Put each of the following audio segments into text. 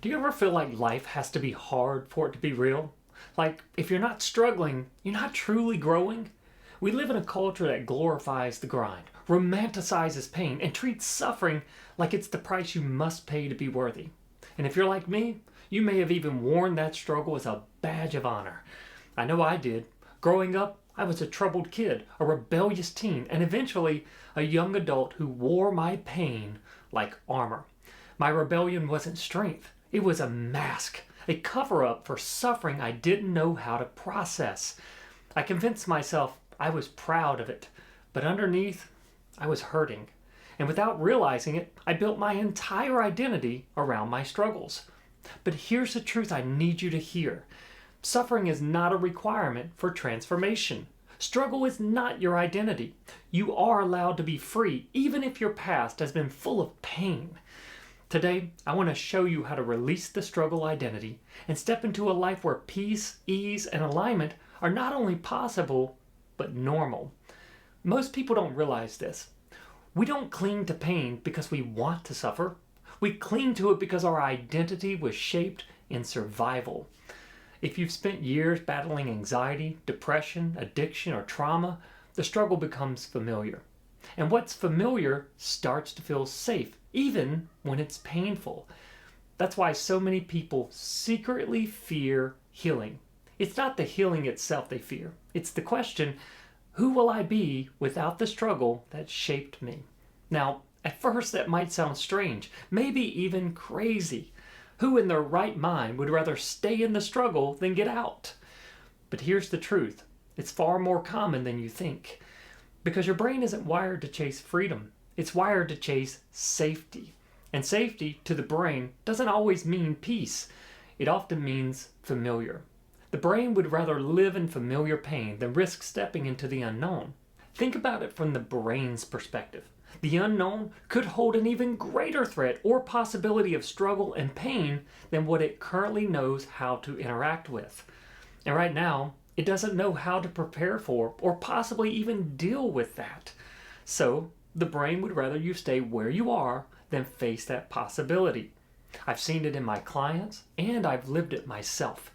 Do you ever feel like life has to be hard for it to be real? Like, if you're not struggling, you're not truly growing? We live in a culture that glorifies the grind, romanticizes pain, and treats suffering like it's the price you must pay to be worthy. And if you're like me, you may have even worn that struggle as a badge of honor. I know I did. Growing up, I was a troubled kid, a rebellious teen, and eventually a young adult who wore my pain like armor. My rebellion wasn't strength. It was a mask, a cover-up for suffering I didn't know how to process. I convinced myself I was proud of it, but underneath, I was hurting. And without realizing it, I built my entire identity around my struggles. But here's the truth I need you to hear. Suffering is not a requirement for transformation. Struggle is not your identity. You are allowed to be free, even if your past has been full of pain. Today, I want to show you how to release the struggle identity and step into a life where peace, ease, and alignment are not only possible, but normal. Most people don't realize this. We don't cling to pain because we want to suffer. We cling to it because our identity was shaped in survival. If you've spent years battling anxiety, depression, addiction, or trauma, the struggle becomes familiar. And what's familiar starts to feel safe, even when it's painful. That's why so many people secretly fear healing. It's not the healing itself they fear. It's the question, who will I be without the struggle that shaped me? Now, at first that might sound strange, maybe even crazy. Who in their right mind would rather stay in the struggle than get out? But here's the truth. It's far more common than you think. Because your brain isn't wired to chase freedom. It's wired to chase safety. And safety, to the brain, doesn't always mean peace. It often means familiar. The brain would rather live in familiar pain than risk stepping into the unknown. Think about it from the brain's perspective. The unknown could hold an even greater threat or possibility of struggle and pain than what it currently knows how to interact with. And right now, it doesn't know how to prepare for or possibly even deal with that. So, the brain would rather you stay where you are than face that possibility. I've seen it in my clients, and I've lived it myself.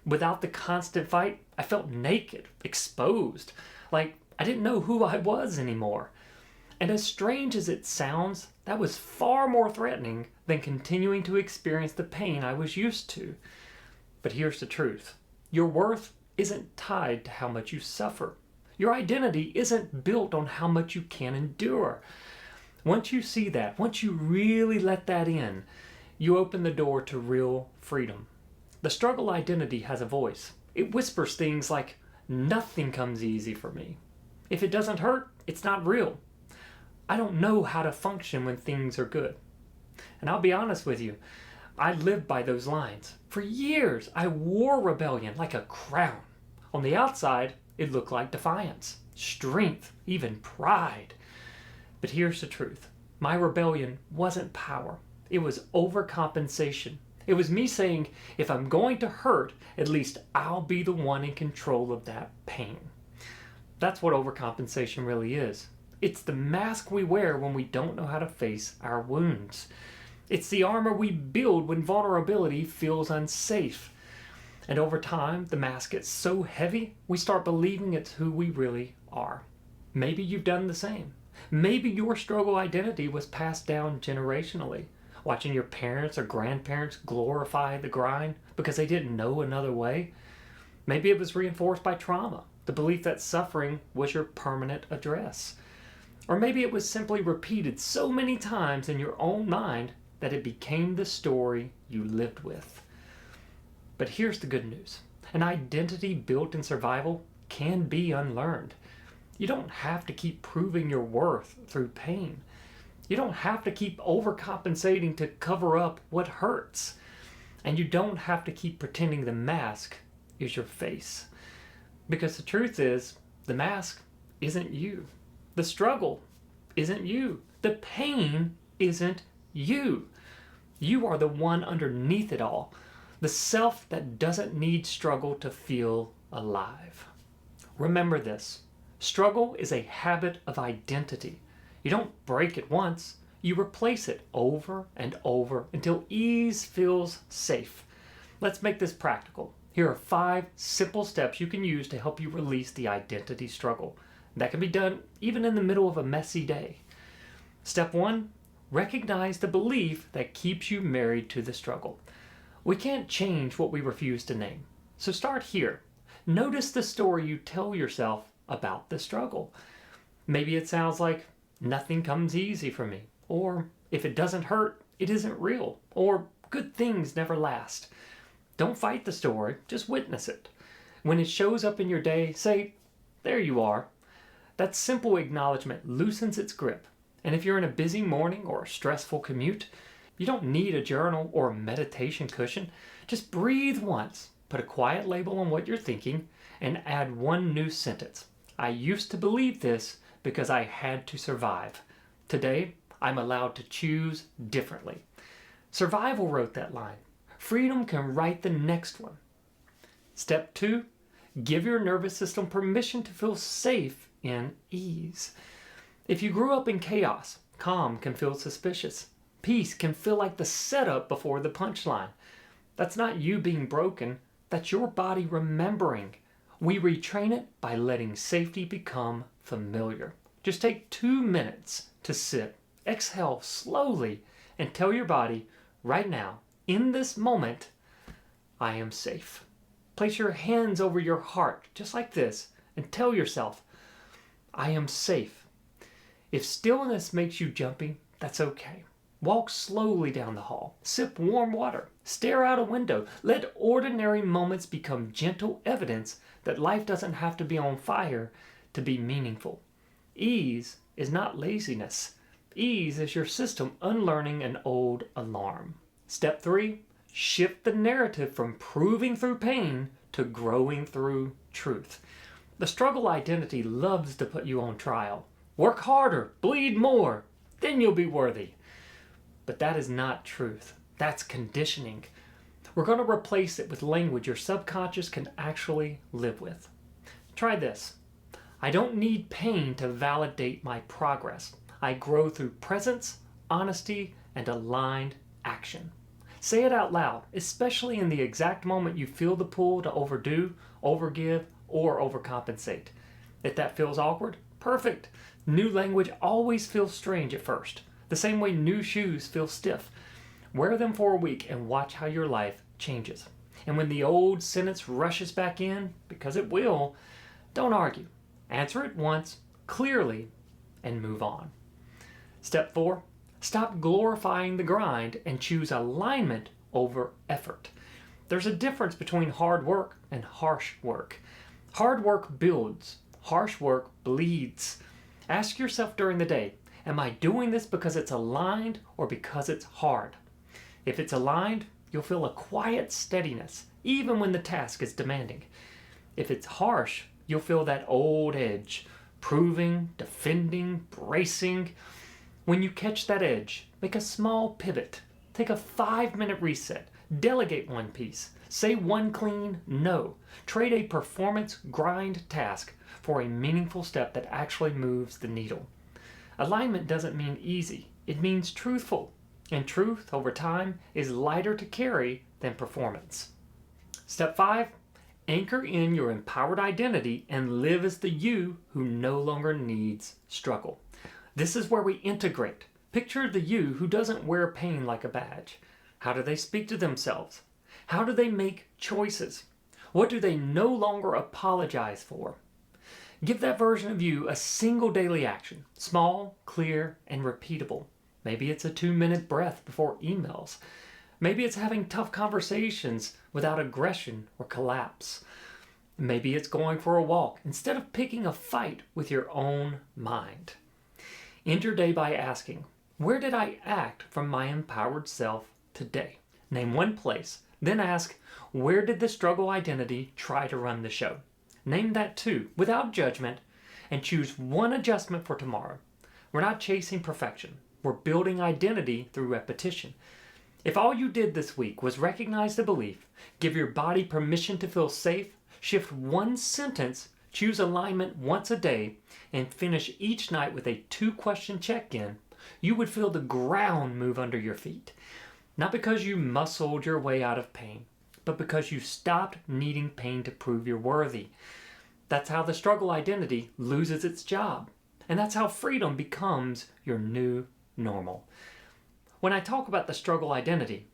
Without the constant fight, I felt naked, exposed, like I didn't know who I was anymore. And as strange as it sounds, that was far more threatening than continuing to experience the pain I was used to. But here's the truth. Your worth isn't tied to how much you suffer. Your identity isn't built on how much you can endure. Once you see that, once you really let that in, you open the door to real freedom. The struggle identity has a voice. It whispers things like, nothing comes easy for me. If it doesn't hurt, it's not real. I don't know how to function when things are good. And I'll be honest with you, I lived by those lines. For years, I wore rebellion like a crown. On the outside, it looked like defiance, strength, even pride. But here's the truth. My rebellion wasn't power. It was overcompensation. It was me saying, if I'm going to hurt, at least I'll be the one in control of that pain. That's what overcompensation really is. It's the mask we wear when we don't know how to face our wounds. It's the armor we build when vulnerability feels unsafe. And over time, the mask gets so heavy, we start believing it's who we really are. Maybe you've done the same. Maybe your struggle identity was passed down generationally, watching your parents or grandparents glorify the grind because they didn't know another way. Maybe it was reinforced by trauma, the belief that suffering was your permanent address. Or maybe it was simply repeated so many times in your own mind that it became the story you lived with. But here's the good news. An identity built in survival can be unlearned. You don't have to keep proving your worth through pain. You don't have to keep overcompensating to cover up what hurts. And you don't have to keep pretending the mask is your face. Because the truth is, the mask isn't you. The struggle isn't you. The pain isn't you. You are the one underneath it all. The self that doesn't need struggle to feel alive. Remember this. Struggle is a habit of identity. You don't break it once. You replace it over and over until ease feels safe. Let's make this practical. Here are 5 simple steps you can use to help you release the identity struggle. That can be done even in the middle of a messy day. Step 1, recognize the belief that keeps you married to the struggle. We can't change what we refuse to name. So start here. Notice the story you tell yourself about the struggle. Maybe it sounds like, nothing comes easy for me. Or, if it doesn't hurt, it isn't real. Or, good things never last. Don't fight the story, just witness it. When it shows up in your day, say, there you are. That simple acknowledgement loosens its grip. And if you're in a busy morning or a stressful commute, you don't need a journal or a meditation cushion. Just breathe once, put a quiet label on what you're thinking, and add one new sentence. I used to believe this because I had to survive. Today, I'm allowed to choose differently. Survival wrote that line. Freedom can write the next one. Step 2, give your nervous system permission to feel safe in ease. If you grew up in chaos, calm can feel suspicious. Peace can feel like the setup before the punchline. That's not you being broken, that's your body remembering. We retrain it by letting safety become familiar. Just take 2 minutes to sit, exhale slowly, and tell your body, right now, in this moment, I am safe. Place your hands over your heart, just like this, and tell yourself, I am safe. If stillness makes you jumpy, that's okay. Walk slowly down the hall. Sip warm water. Stare out a window. Let ordinary moments become gentle evidence that life doesn't have to be on fire to be meaningful. Ease is not laziness. Ease is your system unlearning an old alarm. Step 3, shift the narrative from proving through pain to growing through truth. The struggle identity loves to put you on trial. Work harder, bleed more, then you'll be worthy. But that is not truth. That's conditioning. We're going to replace it with language your subconscious can actually live with. Try this. I don't need pain to validate my progress. I grow through presence, honesty, and aligned action. Say it out loud, especially in the exact moment you feel the pull to overdo, overgive, or overcompensate. If that feels awkward, perfect. New language always feels strange at first. The same way new shoes feel stiff. Wear them for a week and watch how your life changes. And when the old sentence rushes back in, because it will, don't argue. Answer it once, clearly, and move on. Step 4, stop glorifying the grind and choose alignment over effort. There's a difference between hard work and harsh work. Hard work builds. Harsh work bleeds. Ask yourself during the day, am I doing this because it's aligned or because it's hard? If it's aligned, you'll feel a quiet steadiness, even when the task is demanding. If it's harsh, you'll feel that old edge, proving, defending, bracing. When you catch that edge, make a small pivot. Take a 5-minute reset. Delegate one piece. Say one clean no. Trade a performance grind task for a meaningful step that actually moves the needle. Alignment doesn't mean easy. It means truthful. And truth, over time, is lighter to carry than performance. Step 5, anchor in your empowered identity and live as the you who no longer needs struggle. This is where we integrate. Picture the you who doesn't wear pain like a badge. How do they speak to themselves? How do they make choices? What do they no longer apologize for? Give that version of you a single daily action, small, clear, and repeatable. Maybe it's a 2-minute breath before emails. Maybe it's having tough conversations without aggression or collapse. Maybe it's going for a walk instead of picking a fight with your own mind. End your day by asking, where did I act from my empowered self today? Name one place. Then ask, where did the struggle identity try to run the show? Name that too, without judgment, and choose one adjustment for tomorrow. We're not chasing perfection. We're building identity through repetition. If all you did this week was recognize the belief, give your body permission to feel safe, shift one sentence, choose alignment once a day, and finish each night with a 2-question check-in, You would feel the ground move under your feet. Not because you muscled your way out of pain, but because you stopped needing pain to prove you're worthy. That's how the struggle identity loses its job. And that's how freedom becomes your new normal. When I talk about the struggle identity,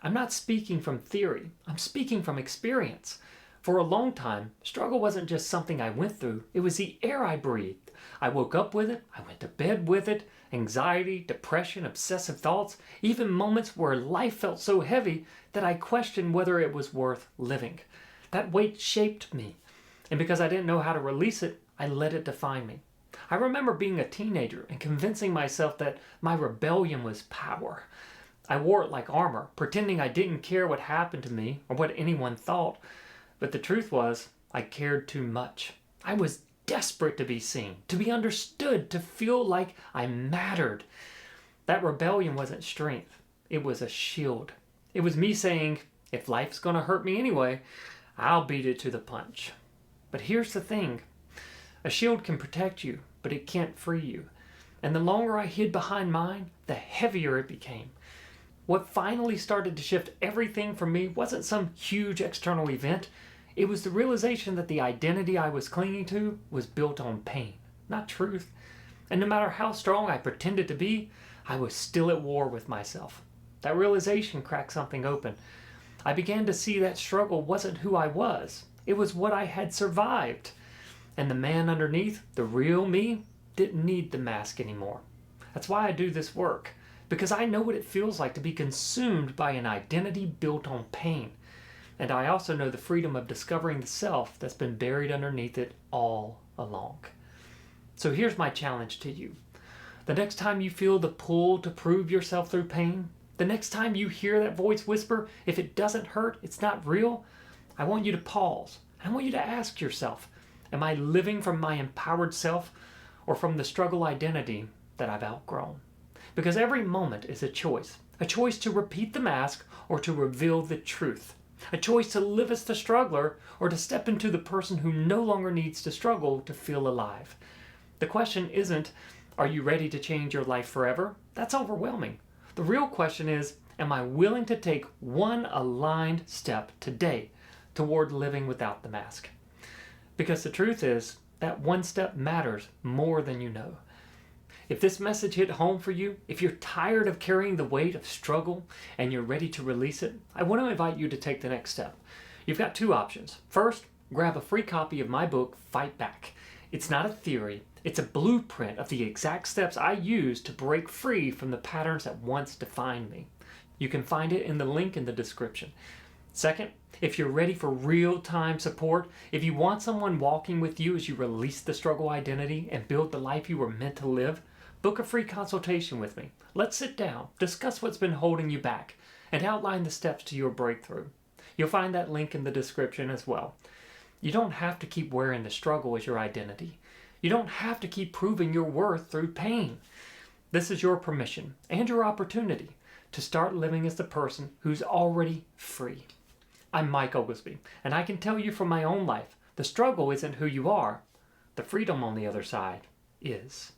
I'm not speaking from theory. I'm speaking from experience. For a long time, struggle wasn't just something I went through. It was the air I breathed. I woke up with it. I went to bed with it. Anxiety, depression, obsessive thoughts, even moments where life felt so heavy that I questioned whether it was worth living. That weight shaped me. And because I didn't know how to release it, I let it define me. I remember being a teenager and convincing myself that my rebellion was power. I wore it like armor, pretending I didn't care what happened to me or what anyone thought. But the truth was, I cared too much. I was desperate to be seen, to be understood, to feel like I mattered. That rebellion wasn't strength. It was a shield. It was me saying, if life's going to hurt me anyway, I'll beat it to the punch. But here's the thing. A shield can protect you, but it can't free you. And the longer I hid behind mine, the heavier it became. What finally started to shift everything for me wasn't some huge external event. It was the realization that the identity I was clinging to was built on pain, not truth. And no matter how strong I pretended to be, I was still at war with myself. That realization cracked something open. I began to see that struggle wasn't who I was. It was what I had survived. And the man underneath, the real me, didn't need the mask anymore. That's why I do this work. Because I know what it feels like to be consumed by an identity built on pain. And I also know the freedom of discovering the self that's been buried underneath it all along. So here's my challenge to you. The next time you feel the pull to prove yourself through pain, the next time you hear that voice whisper, if it doesn't hurt, it's not real, I want you to pause. I want you to ask yourself, am I living from my empowered self or from the struggle identity that I've outgrown? Because every moment is a choice to repeat the mask or to reveal the truth, a choice to live as the struggler or to step into the person who no longer needs to struggle to feel alive. The question isn't, are you ready to change your life forever? That's overwhelming. The real question is, am I willing to take one aligned step today toward living without the mask? Because the truth is, that one step matters more than you know. If this message hit home for you, if you're tired of carrying the weight of struggle and you're ready to release it, I want to invite you to take the next step. You've got two options. First, grab a free copy of my book, Fight Back. It's not a theory. It's a blueprint of the exact steps I use to break free from the patterns that once defined me. You can find it in the link in the description. Second, if you're ready for real-time support, if you want someone walking with you as you release the struggle identity and build the life you were meant to live, book a free consultation with me. Let's sit down, discuss what's been holding you back, and outline the steps to your breakthrough. You'll find that link in the description as well. You don't have to keep wearing the struggle as your identity. You don't have to keep proving your worth through pain. This is your permission and your opportunity to start living as the person who's already free. I'm Mike Oglesbee, and I can tell you from my own life, the struggle isn't who you are. The freedom on the other side is.